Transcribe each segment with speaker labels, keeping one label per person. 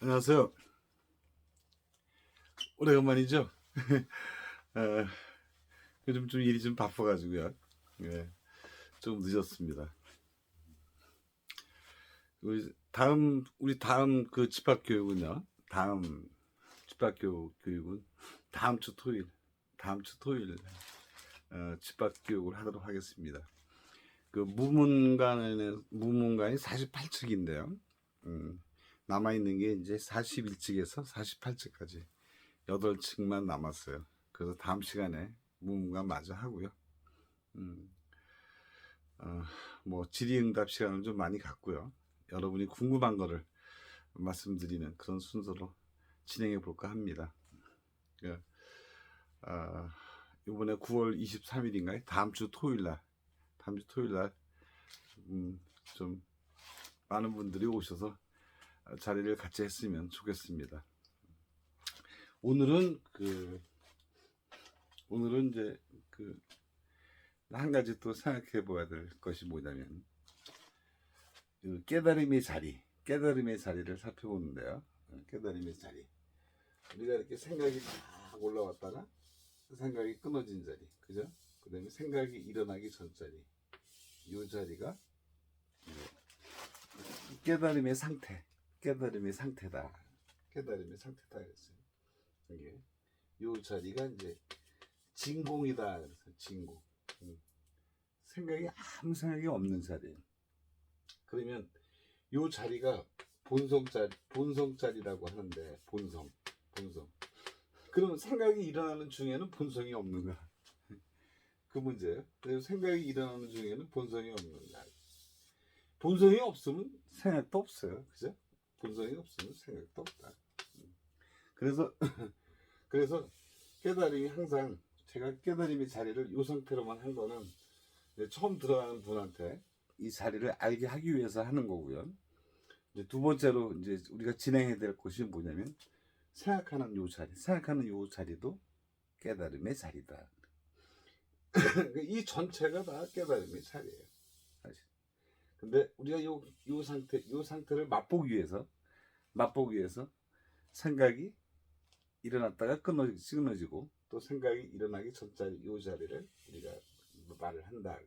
Speaker 1: 안녕하세요. 오래간만이죠? 어, 요즘 좀 일이 좀 바빠가지고요. 예, 좀 늦었습니다. 우리 다음 그 집합교육은요. 다음 집합교육은 다음 주 토요일, 다음 주 토요일 집합교육을 하도록 하겠습니다. 그 무문관이 48측인데요. 남아있는 게 이제 41측에서 48측까지 8층만 남았어요. 그래서 다음 시간에 무문관 마저 하고요. 음, 뭐 질의응답 시간을 좀 많이 갖고요. 여러분이 궁금한 거를 말씀드리는 그런 순서로 진행해 볼까 합니다. 예, 이번에 9월 23일인가요? 다음 주 토요일 날 좀 많은 분들이 오셔서 자리를 같이 했으면 좋겠습니다. 오늘은 오늘은 이제 한 가지 또 생각해 봐야 될 것이 뭐냐면 그 깨달음의 자리를 살펴보는데요. 깨달음의 자리. 우리가 이렇게 생각이 막 올라왔다가 생각이 끊어진 자리, 그죠? 그 다음에 생각이 일어나기 전 자리. 이 자리가 깨달음의 상태, 깨달음의 상태다. 깨달음의 상태다 그랬어요. 이게 이 자리가 이제 진공이다 그래서 진공. 아무 생각이 없는 자리예요. 그러면 이 자리가 본성 자리라고 하는데 본성. 그럼 생각이 일어나는 중에는 본성이 없는가? 그 문제예요. 그래서 생각이 일어나는 중에는 본성이 없는가? 본성이 없으면 생각도 없어요. 그죠? 본성이 없으면 생각도 없다. 그래서 그래서 깨달음이 항상 제가 깨달음의 자리를 이 상태로만 한 거는 처음 들어가는 분한테 이 자리를 알게 하기 위해서 하는 거고요. 이제 두 번째로 이제 우리가 진행해야 될 것이 뭐냐면 생각하는 요 자리도 깨달음의 자리다. 이 전체가 다 깨달음의 자리예요, 사실. 근데 우리가 요 상태를 맛보기 위해서 생각이 일어났다가 끊어지고 또 생각이 일어나기 전 자리, 요 자리를 우리가 말을 한다.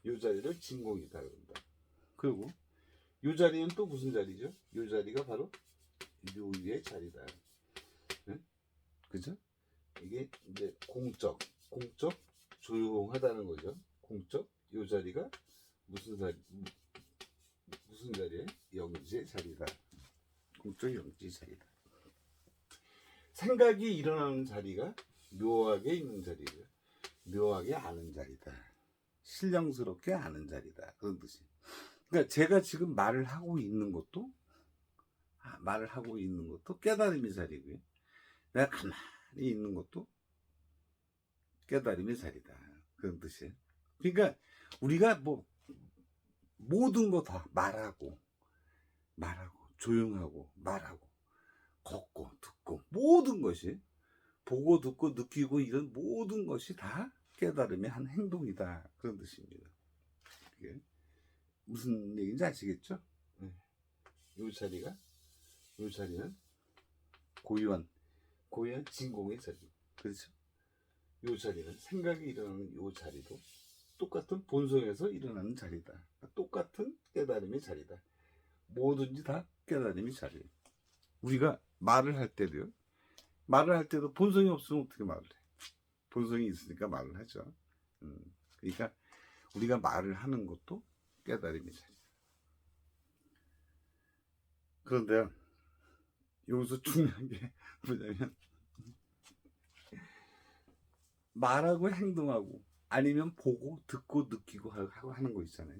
Speaker 1: 요 자리를 진공이다 그런다. 그리고 요 자리는 또 무슨 자리죠? 요 자리가 바로 묘의 자리다. 네? 그죠? 이게 이제 공적 조용하다는 거죠. 공적 요 자리가 무슨 자리 무슨 자리에 영지의 자리다. 공적 영지의 자리다. 생각이 일어나는 자리가 묘하게 있는 자리고요. 묘하게 아는 자리다. 신령스럽게 아는 자리다. 그런 뜻이. 그러니까 제가 지금 말을 하고 있는 것도 깨달음의 자리고요. 내가 가만히 있는 것도 깨달음의 자리다. 그런 뜻이에요. 그러니까 우리가 뭐 모든 거 다 말하고 조용하고 말하고 걷고 듣고 모든 것이 보고 듣고 느끼고 이런 모든 것이 다 깨달음의 한 행동이다. 그런 뜻입니다. 그게 무슨 얘기인지 아시겠죠? 네. 이 자리가 이 자리는 고유한 진공의 자리. 그렇죠? 이 자리는 생각이 일어나는 이 자리도 똑같은 본성에서 일어나는 자리다. 똑같은 깨달음의 자리다. 뭐든지 다 깨달음의 자리예요. 우리가 말을 할 때도 본성이 없으면 어떻게 말을 해? 본성이 있으니까 말을 하죠. 그러니까 우리가 말을 하는 것도 깨달음의 자리예요. 그런데 여기서 중요한 게 뭐냐면 말하고 행동하고 아니면 보고 듣고 느끼고 하고 하는 거 있잖아요.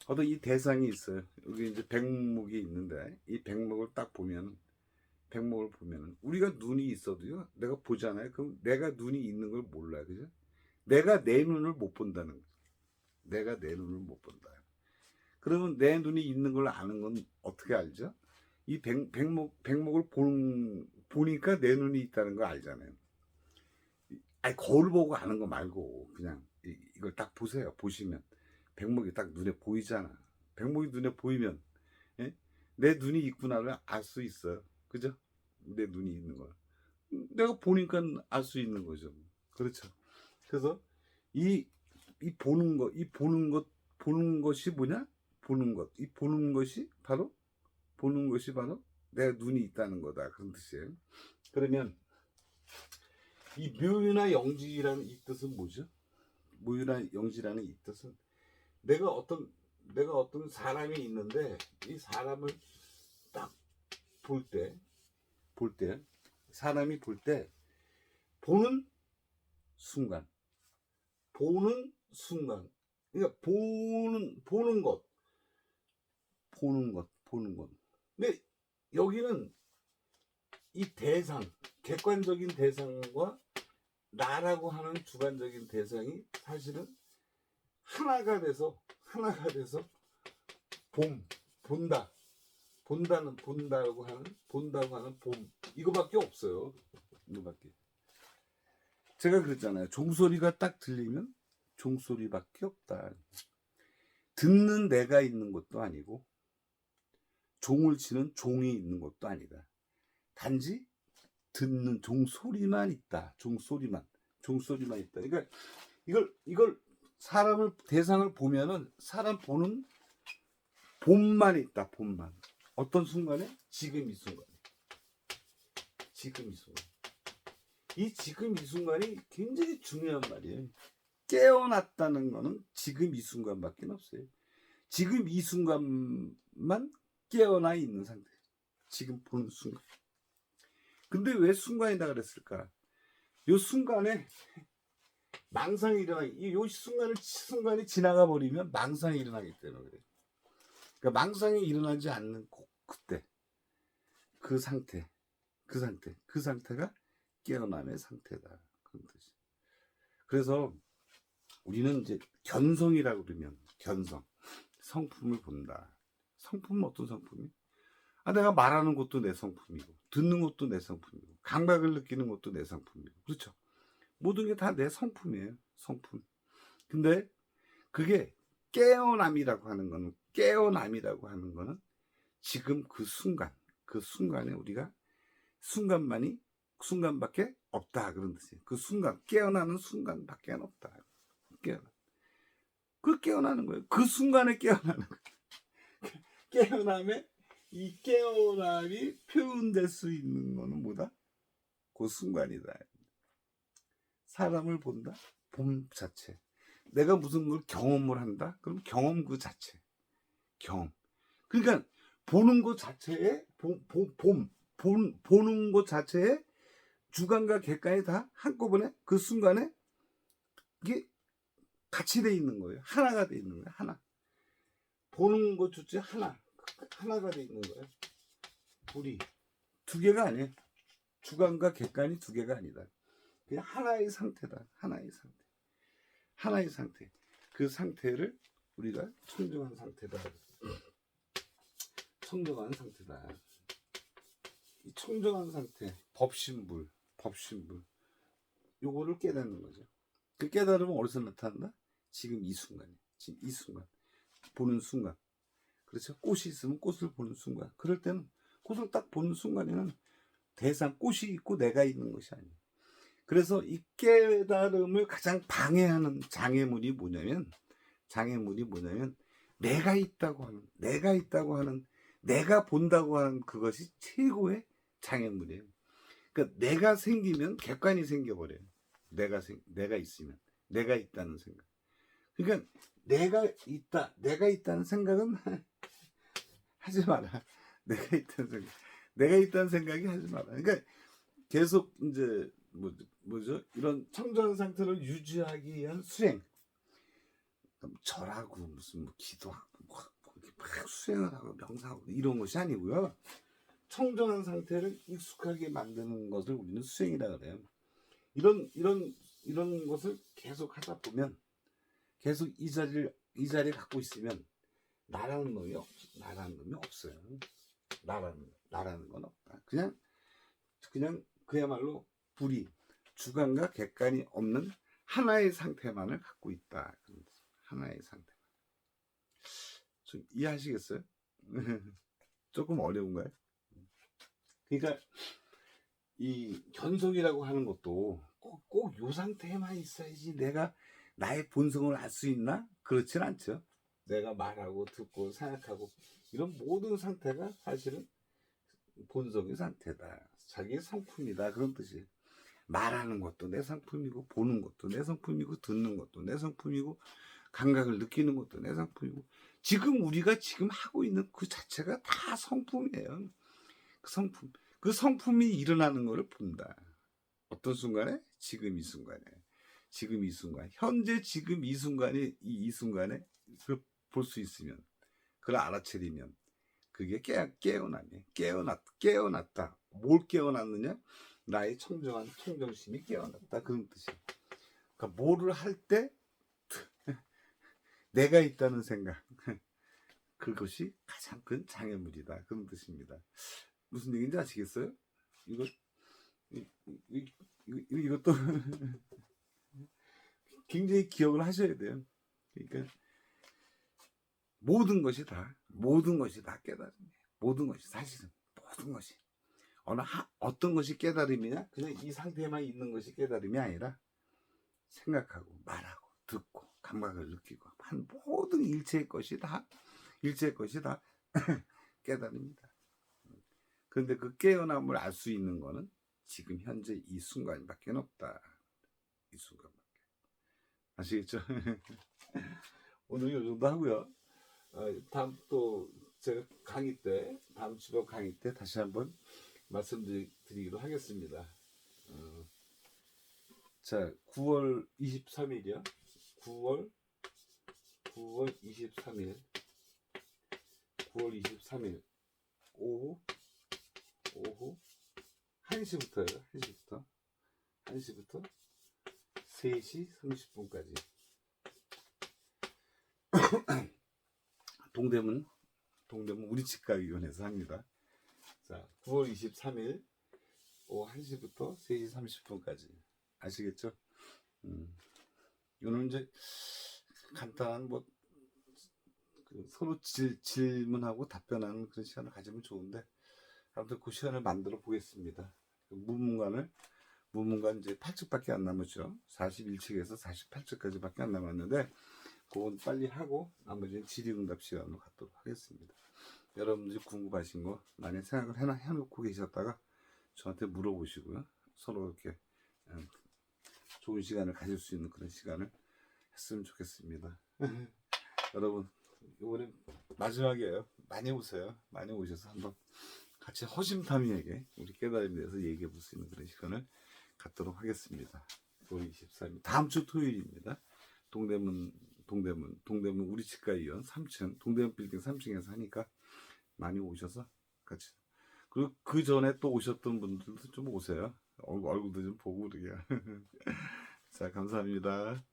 Speaker 1: 어떤 이 대상이 있어요. 여기 이제 백목이 있는데 이 백목을 보면은 우리가 눈이 있어도요. 내가 보잖아요. 그럼 내가 눈이 있는 걸 몰라요. 그죠? 내가 내 눈을 못 본다는 거죠. 내가 내 눈을 못 본다. 그러면 내 눈이 있는 걸 아는 건 어떻게 알죠? 이 백목을 보니까 내 눈이 있다는 걸 알잖아요. 아니, 거울 보고 아는 거 말고, 그냥, 이걸 딱 보세요. 보시면. 백목이 딱 눈에 보이잖아. 백목이 눈에 보이면, 예? 내 눈이 있구나를 알 수 있어요. 그죠? 내 눈이 있는 걸. 내가 보니까 알 수 있는 거죠. 그렇죠. 그래서 이 보는 것, 보는 것이 뭐냐? 보는 것. 이 보는 것이 바로 내 눈이 있다는 거다. 그런 뜻이에요. 그러면 이 묘유나 영지라는 이 뜻은 뭐죠? 묘유나 영지라는 이 뜻은 내가 어떤 사람이 있는데 이 사람을 딱 볼 때, 사람이 볼 때 보는 순간, 그러니까 보는 것. 근데 여기는 이 대상, 객관적인 대상과 나라고 하는 주관적인 대상이 사실은 하나가 돼서 본다고 하는 봄, 이거밖에 없어요. 이거밖에. 제가 그랬잖아요. 종소리가 딱 들리면 종소리밖에 없다. 듣는 내가 있는 것도 아니고 종을 치는 종이 있는 것도 아니다. 단지 듣는 종소리만 있다. 종소리만 있다. 그러니까 이걸 대상을 보면은 사람 보는 봄만 있다. 봄만. 어떤 순간에? 지금 이 순간. 지금 이 순간이 굉장히 중요한 말이에요. 깨어났다는 거는 지금 이 순간밖에 없어요. 지금 이 순간만 깨어나 있는 상태. 지금 보는 순간. 근데 왜 순간이다 그랬을까? 요 순간에 망상이 요 순간이 지나가 버리면 망상이 일어나기 때문에 그래요. 그러니까 망상이 일어나지 않는 그때, 그 상태가 깨어남의 상태다. 그런 뜻이. 그래서 우리는 이제 견성이라고 그러면 성품을 본다. 성품은 어떤 성품이? 내가 말하는 것도 내 성품이고, 듣는 것도 내 성품이고, 감각을 느끼는 것도 내 성품이고, 그렇죠? 모든 게 다 내 성품이에요. 성품. 근데 그게 깨어남이라고 하는 거는 지금 그 순간에 우리가 순간밖에 없다. 그런 뜻이에요. 그 순간, 깨어나는 순간밖에 없다. 깨어나는 거예요. 그 순간에 깨어나는 거예요. 이 깨어남이 표현될 수 있는 거는 뭐다? 그 순간이다. 사람을 본다? 봄 자체. 내가 무슨 걸 경험을 한다? 그럼 경험 그 자체. 그러니까 보는 것 자체에 보는 것 자체에 주관과 객관이 다 한꺼번에 그 순간에 이게 같이 돼 있는 거예요. 하나가 돼 있는 거예요. 하나. 보는 것 자체 하나가 돼 있는 거예요. 둘이 두 개가 아니에요. 주관과 객관이 두 개가 아니다. 그냥 하나의 상태다. 하나의 상태. 그 상태를 우리가 청정한 상태다. 이 청정한 상태, 법신불. 요거를 깨닫는 거죠. 그 깨달음은 어디서 나타난다? 지금 이 순간. 보는 순간. 그렇죠? 꽃이 있으면 꽃을 보는 순간. 그럴 때는 꽃을 딱 보는 순간에는 대상, 꽃이 있고 내가 있는 것이 아니에요. 그래서 이 깨달음을 가장 방해하는 장애물이 뭐냐면 내가 있다고 하는 내가 본다고 하는 그것이 최고의 장애물이에요. 그러니까 내가 생기면 객관이 생겨버려요. 내가 있으면 내가 있다는 생각. 그러니까 내가 있다는 생각은 하지 마라. 내가 있다는 생각이 하지 마라. 그러니까 계속 이제 뭐죠? 이런 청정한 상태를 유지하기 위한 수행. 절하고 무슨 기도하고 막 수행을 하고 명상하고 이런 것이 아니고요. 청정한 상태를 익숙하게 만드는 것을 우리는 수행이라 그래요. 이런 것을 계속 하다 보면 계속 이 자리에 갖고 있으면 나라는 놈이 없어요. 나라는 건 없다. 그냥 그야말로 불이 주관과 객관이 없는 하나의 상태만을 갖고 있다. 하나의 상태. 좀 이해하시겠어요? 조금 어려운가요? 그러니까 이 견성이라고 하는 것도 꼭 요 상태에만 있어야지 내가 나의 본성을 알 수 있나? 그렇진 않죠. 내가 말하고 듣고 생각하고 이런 모든 상태가 사실은 본성의 상태다. 자기의 성품이다. 그런 뜻이에요. 말하는 것도 내 성품이고, 보는 것도 내 성품이고, 듣는 것도 내 성품이고, 감각을 느끼는 것도 내 성품이고, 지금 우리가 지금 하고 있는 그 자체가 다 성품이에요. 그 성품. 그 성품이 일어나는 것을 본다. 어떤 순간에? 지금 이 순간에. 지금 이 순간. 현재 지금 이 순간에, 이 순간에 볼 수 있으면, 그걸 알아차리면, 그게 깨어나네. 깨어났다. 뭘 깨어났느냐? 나의 청정한 청정심이 깨어났다. 그런 뜻이에요. 그러니까 뭐를 할 때 내가 있다는 생각. 그것이 가장 큰 장애물이다. 그런 뜻입니다. 무슨 얘기인지 아시겠어요? 이것도 굉장히 기억을 하셔야 돼요. 그러니까 모든 것이 다 깨달음이에요. 모든 것이 사실은 모든 것이 어떤 것이 깨달음이냐? 그냥 이 상태에만 있는 것이 깨달음이 아니라 생각하고 말하고 듣고 감각을 느끼고 한 모든 일체의 것이 다 깨달음입니다. 그런데 그 깨어남을 알 수 있는 거는 지금 현재 이 순간밖에 없다. 이 순간밖에. 아시겠죠? 오늘 이 정도 하고요. 다음 또 제가 강의 때, 다음 주로 강의 때 다시 한번 말씀드리기로 하겠습니다. 자, 9월 23일이요. 9월 23일. 9월 23일 오후 1시부터요. 1시부터 3시 30분까지 동대문 우리 치과위원회에서 합니다. 자, 9월 23일 오후 1시부터 3시 30분까지 아시겠죠? 오늘 이제 간단한 서로 질문하고 답변하는 그런 시간을 가지면 좋은데 아무튼 그 시간을 만들어 보겠습니다. 무문관 이제 8측밖에 안 남았죠. 41측에서 48측까지밖에 안 남았는데 그건 빨리 하고 나머지는 질의응답 시간으로 갖도록 하겠습니다. 여러분들이 궁금하신 거 많이 생각을 해놓고 계셨다가 저한테 물어보시고요. 서로 이렇게 좋은 시간을 가질 수 있는 그런 시간을 했으면 좋겠습니다. 여러분 이번에 마지막이에요. 많이 오세요. 많이 오셔서 한번 같이 허심탄회하게 우리 깨달음에 대해서 얘기해 볼 수 있는 그런 시간을 갖도록 하겠습니다. 9월 23일 다음 주 토요일입니다. 동대문 우리 치과의원 3층 동대문 빌딩 3층에서 하니까 많이 오셔서 같이 그리고 그 전에 또 오셨던 분들도 좀 오세요. 얼굴도 좀 보고 그러게요. 자, 감사합니다.